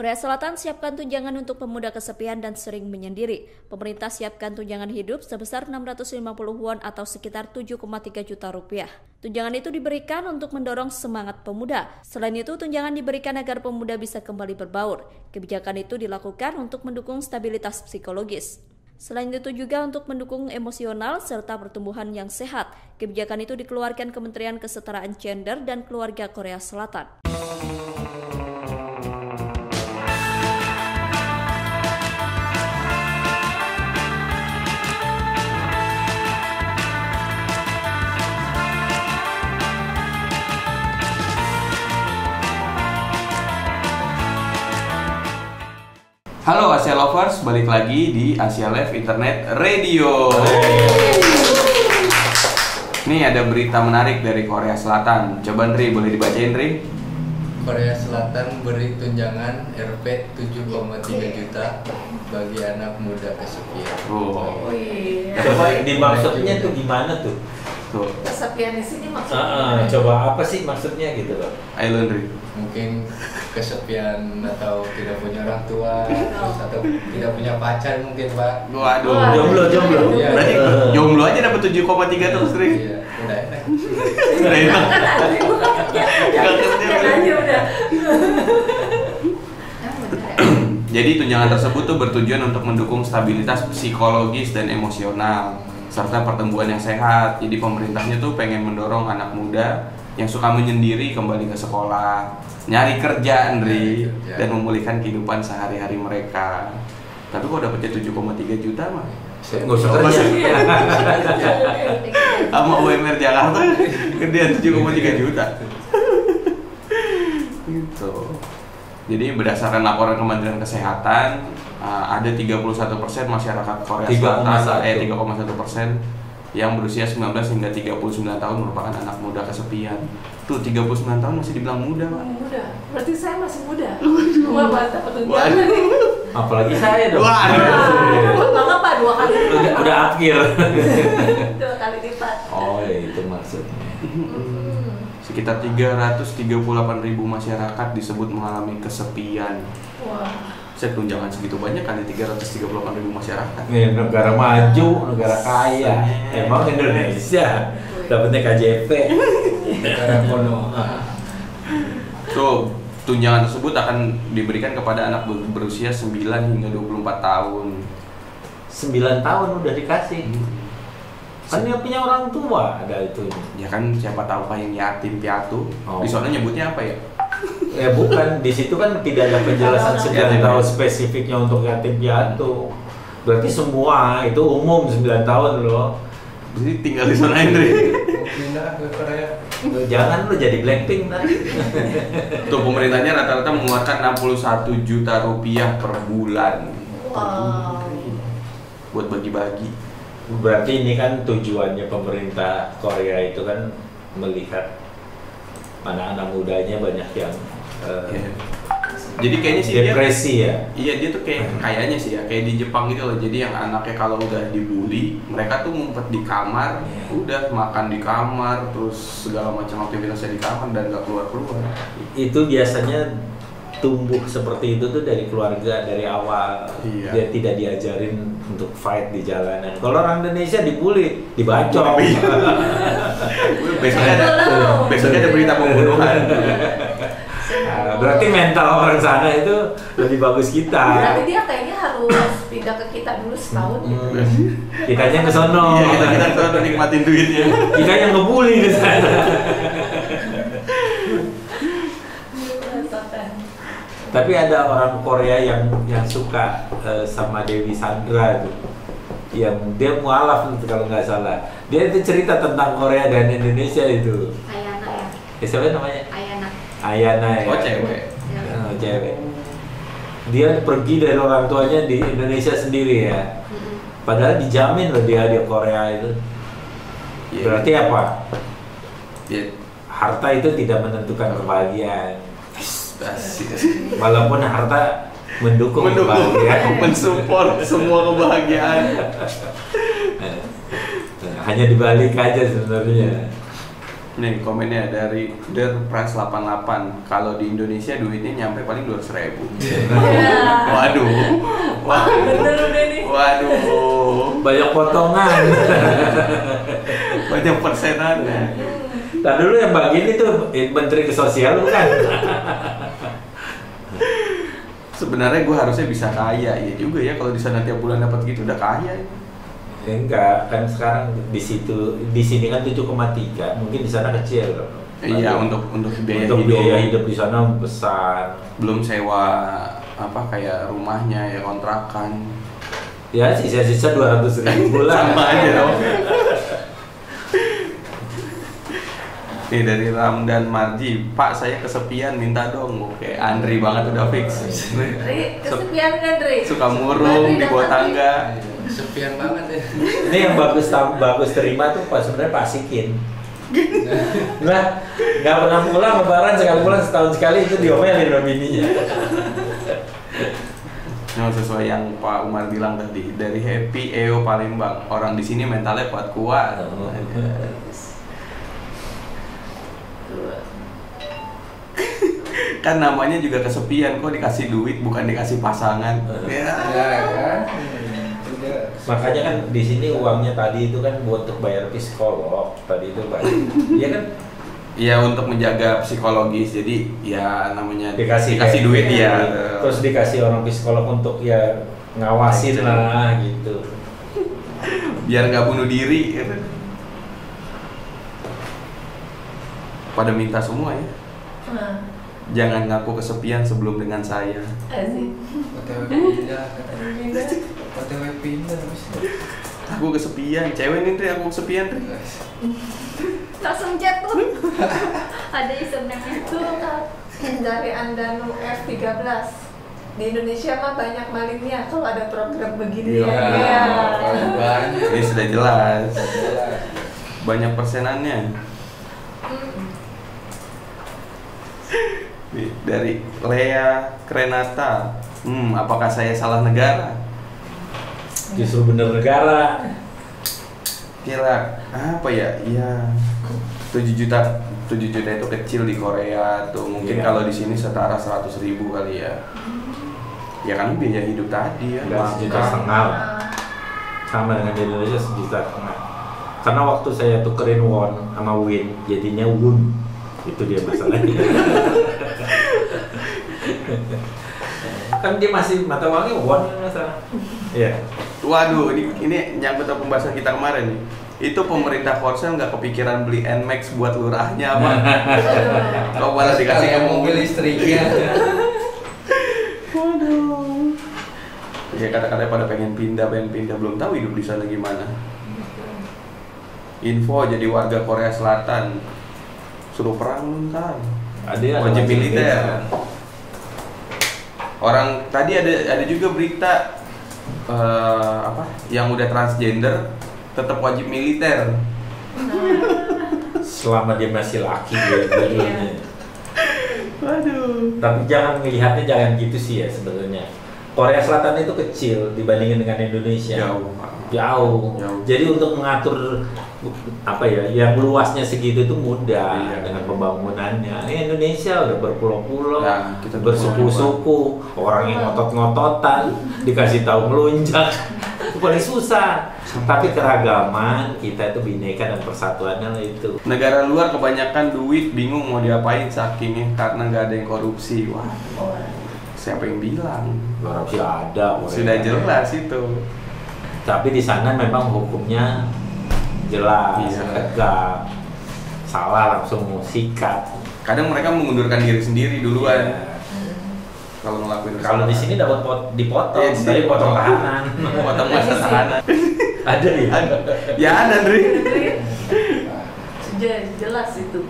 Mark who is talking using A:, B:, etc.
A: Korea Selatan siapkan tunjangan untuk pemuda kesepian dan sering menyendiri. Pemerintah siapkan tunjangan hidup sebesar 650 won atau sekitar 7,3 juta rupiah. Tunjangan itu diberikan untuk mendorong semangat pemuda. Selain itu, tunjangan diberikan agar pemuda bisa kembali berbaur. Kebijakan itu dilakukan untuk mendukung stabilitas psikologis. Selain itu juga untuk mendukung emosional serta pertumbuhan yang sehat. Kebijakan itu dikeluarkan Kementerian Kesetaraan Gender dan Keluarga Korea Selatan.
B: Halo Asia Lovers, balik lagi di Asia Live Internet Radio. Nih ada berita menarik dari Korea Selatan. Coba Nri, boleh dibacain Nri?
C: Korea Selatan beri tunjangan Rp 7,3 juta bagi anak muda kesepian.
B: Oh.
D: Coba dimaksudnya tuh gimana tuh?
B: Tuh.
E: Kesepian di sini maksudnya.
D: Coba apa sih maksudnya gitu loh?
B: Ayo Nri.
C: Mungkin kesepian atau tidak punya orang tua atau tidak punya pacar mungkin Pak.
B: Waduh.
D: Jomblo.
C: Iya.
B: Berarti jomblo aja dapat 7,3 terus Nri.
C: Iya, udah enak.
B: Udah enak. Jadi tunjangan tersebut tuh bertujuan untuk mendukung stabilitas psikologis dan emosional serta pertumbuhan yang sehat. Jadi pemerintahnya tuh pengen mendorong anak muda yang suka menyendiri kembali ke sekolah, nyari kerja Andri, dan memulihkan kehidupan sehari-hari mereka. Tapi kok dapetnya 7,3 juta mah?
D: Nggak usah kerja.
B: Sama UMR Jakarta gedean 7,3 juta. Gitu. Jadi berdasarkan laporan Kementerian Kesehatan, ada 31% masyarakat Korea Selatan, 3,1% yang berusia 19 hingga 39 tahun merupakan anak muda kesepian. Tuh 39 tahun masih dibilang muda, Pak.
E: Muda. Berarti saya masih muda. Dua bahasa tunjangan nih.
D: Apalagi saya dong.
E: Maka Pak 2 kali lipat.
D: Udah akhir.
E: 2 kali lipat.
D: Oh ya itu maksudnya.
B: Sekitar 338.000 masyarakat disebut mengalami kesepian.
E: Wah.
B: Saya tunjangan segitu banyak kali 338.000 masyarakat.
D: Nih negara maju, negara kaya. Emang Indonesia dapatnya KJP.
C: Negara kuno.
B: So, tunjangan tersebut akan diberikan kepada anak berusia 9 hingga 24 tahun.
D: 9 tahun udah dikasih. Kan dia punya orang tua ada itu.
B: Ya kan siapa tahu Pak yang yatim piatu.
D: Oh.
B: Di sana nyebutnya apa ya?
D: Ya bukan, di situ kan tidak ada penjelasan 9 tahun spesifiknya untuk yatim piatu. Berarti semua itu umum 9 tahun loh.
B: Jadi tinggal di sana Hendri.
C: Pindah ke Korea.
D: Jangan lu jadi Blackpink nanti.
B: Tuh pemerintahnya rata-rata mengeluarkan 61 juta rupiah per bulan.
E: Wow.
B: Buat bagi-bagi.
D: Berarti ini kan tujuannya pemerintah Korea itu kan melihat mana anak mudanya banyak yang
B: Ya. Jadi kayaknya sih
D: depresi
B: dia,
D: ya.
B: Iya dia tuh kayaknya sih ya kayak di Jepang gitu loh. Jadi yang anaknya kalau udah dibully, mereka tuh ngumpet di kamar, udah makan di kamar, terus segala macam aktivitasnya di kamar dan gak keluar-keluar.
D: Itu biasanya tumbuh seperti itu tuh dari keluarga dari awal.
B: Iya.
D: Dia tidak diajarin untuk fight di jalanan. Kalau orang Indonesia dibully, dibacok.
B: Besoknya ada berita pembunuhan.
D: Nah, berarti mental orang sana itu lebih bagus kita.
E: Berarti dia kayaknya harus pindah ke kita dulu setahun gitu.
D: Kitanya ke sono.
B: Iya, kita tuh nikmatin duitnya.
D: Kita yang ngebully di sana. Tapi ada orang Korea yang suka sama Dewi Sandra tuh, yang dia mualaf itu kalau nggak salah. Dia itu cerita tentang Korea dan Indonesia itu.
E: Ayana ya.
D: Siapa namanya? Ayana ya.
B: Oh cewek.
D: Oh, cewek. Dia pergi dari orang tuanya di Indonesia sendiri ya. Padahal dijamin loh dia di Korea itu.
B: Iya.
D: Berarti apa?
B: Iya.
D: Harta itu tidak menentukan kebahagiaan.
B: Asik.
D: Walaupun harta mendukung kebahagiaan.
B: Mensupport semua kebahagiaan.
D: Hanya dibalik aja sebenarnya.
B: Nih komennya dari Derpres 88. Kalau di Indonesia duitnya nyampe paling 200.000. Waduh.
E: Bener udah nih.
B: Waduh.
D: Banyak potongan.
B: Banyak persenannya.
D: Nah dulu yang bagian itu Menteri Sosial bukan?
B: Sebenarnya gue harusnya bisa kaya ya juga ya, kalau di sana tiap bulan dapat gitu udah kaya.
D: Ya, enggak, kan sekarang di sini kan 7,3, mungkin di sana kecil.
B: Iya, untuk
D: biaya hidup di sana besar.
B: Belum sewa apa kayak rumahnya ya, kontrakan.
D: Ya sisa-sisa 200.000 lah.
B: Sama aja dong. Nih dari Ramdan Marji, Pak saya kesepian minta dong. Oke, Andri banget udah fix.
E: Ri, kesepian kan Ri?
B: Suka murung di bawah tangga.
C: Sepian banget ya.
D: Ini yang bagus terima tuh pas sebenarnya Pak Sikin. Nah, nggak pernah pulang lebaran, sekali pulang setahun sekali itu diomelin sama bininya.
B: Nah, sesuai yang Pak Umar bilang tadi, dari Happy EO Palembang, orang di sini mentalnya kuat-kuat. Kan namanya juga kesepian, kok dikasih duit bukan dikasih pasangan.
C: Ya kan.
D: Makanya kan di sini uangnya tadi itu kan buat untuk bayar psikolog tadi itu Pak. Iya kan?
B: Iya, untuk menjaga psikologis. Jadi ya namanya
D: Dikasih
B: duit ya.
D: Terus dikasih orang psikolog untuk ya ngawasin lah gitu.
B: Biar nggak bunuh diri. Gitu. Pada minta semua ya. Jangan ngaku kesepian sebelum dengan saya.
E: Asik.
C: OTW pindah, katanya. OTW pindah terus.
B: Aku kesepian, cewek nih Tri, aku kesepian Tri.
E: Langsung chat tuh. Ada username itu dari Andanu F13. Di Indonesia mah banyak malingnya kalau ada program begini ya. Iya.
C: Banyak.
B: Ini sudah jelas. Banyak persenannya. Dari Lea Krenata, apakah saya salah negara?
D: Justru bener negara.
B: Kira apa ya? Iya, 7 juta itu kecil di Korea tuh. Mungkin kalau di sini setara 100.000 kali ya. Ya kan biaya hidup tadi ya.
D: Udah 1,5 juta lah. Sama dengan di Indonesia 1,5 juta. Karena waktu saya tukerin won sama win, jadinya won. Itu dia masalahnya. Kan dia masih mata uangnya won masalah. Iya.
B: Waduh, ini nyangkut ke pembahasan kita kemarin nih. Itu pemerintah Korsel nggak kepikiran beli Nmax buat lurahnya apa? Kok malah dikasih ke mobil
C: listriknya.
B: Waduh. Ya kata-katanya pada pengen pindah, belum tahu hidup di sana gimana. Info jadi warga Korea Selatan suruh perang ntar.
D: Ada
B: Wajib militer. Orang tadi ada juga berita yang udah transgender tetap wajib militer.
D: Selama dia masih laki gitu.
B: Waduh.
D: Tapi jangan melihatnya jangan gitu sih ya sebenarnya. Korea Selatan itu kecil dibandingin dengan Indonesia. Jauh. Jadi untuk mengatur apa ya, yang luasnya segitu itu mudah dengan pembangunannya. Indonesia udah berpulau-pulau,
B: kita
D: bersuku-suku, orang yang ngotot-ngototan, dikasih tahu melunjak, itu paling susah. Tapi keragaman kita itu bineka dan persatuannya itu.
B: Negara luar kebanyakan duit, bingung mau diapain sakingnya karena nggak ada yang korupsi. Wah, siapa yang bilang?
D: Korupsi ada.
B: Sudah jelas itu.
D: Tapi di sana memang hukumnya jelas, tegak, salah langsung sikat.
B: Kadang mereka mengundurkan diri sendiri duluan. Kalau ngelakuin
D: Kalau di sini dapat dipotong, dari potong tahanan.
B: Potong masa tahanan.
D: Ada ya?
B: Ya ada, Andri.
E: Sudah jelas itu.